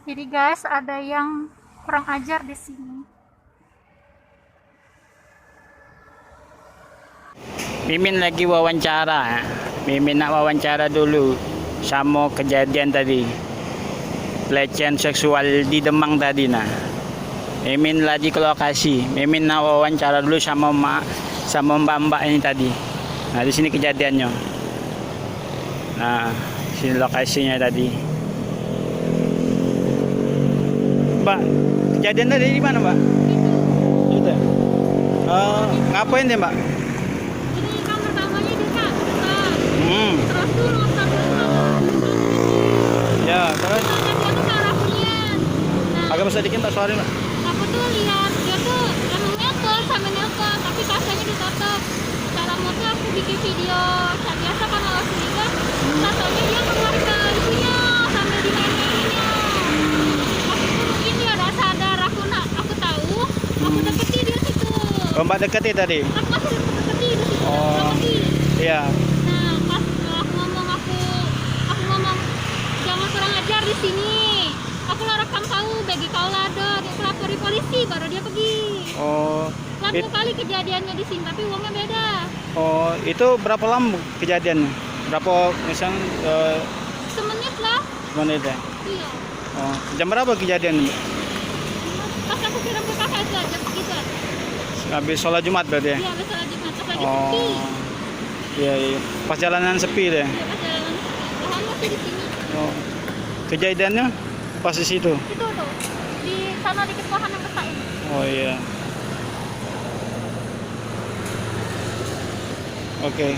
Jadi guys, ada yang kurang ajar di sini. Mimin lagi wawancara. Mimin nak wawancara dulu sama kejadian tadi. Pelecehan seksual di Demang tadi nah. Mimin lagi ke lokasi. Mimin nak wawancara dulu sama mbak-mbak ini tadi. Nah, di sini kejadiannya. Nah, sini lokasinya tadi. Mbak, kejadian tadi di mana, Mbak? Itu. Ngapain deh, Mbak? Ini kan pertamanya di Kak, terus tuh lompat Ya, terus dia tuh ke arah Hunian. Nah, agak besar dikit Mbak suaranya, Mbak. aku tuh lihat dia tuh emang nelpon sambil nelpon, tapi kasanya ditutup. Cara motor aku bikin video, saat biasa kan kalau sini kan, katanya dia keluar ke itunya sambil dimain-maininnya. Aku tungguin dia udah sadar, aku tahu, aku deketin dia situ. Oh, Mbak deketi tadi. Aku masih deketin di situ, Oh. deketin. Iya. Nah, pas aku ngomong jangan kurang ajar di sini. Aku lah rekam kau, bagi kau lado, dia lapor di polisi, baru dia pergi. Oh. Lah dua kali kejadiannya di sini, tapi uangnya beda. Oh, itu berapa lama kejadiannya? Berapa misalnya Semenit lah. menit ya? Iya. Oh, jam berapa kejadian? Pas aku kirim ke kakak itu aja begitu. Habis sholat Jumat berarti ya? Iya, besok lagi pas lagi sepi. Oh. Iya, iya. Pas jalanan sepi deh. Iya, pas jalan. Tuhan masih di sini. Oh. Kejadiannya pas di situ. Itu tuh di sana dikit pohon yang besar ini. Oh iya. Oke.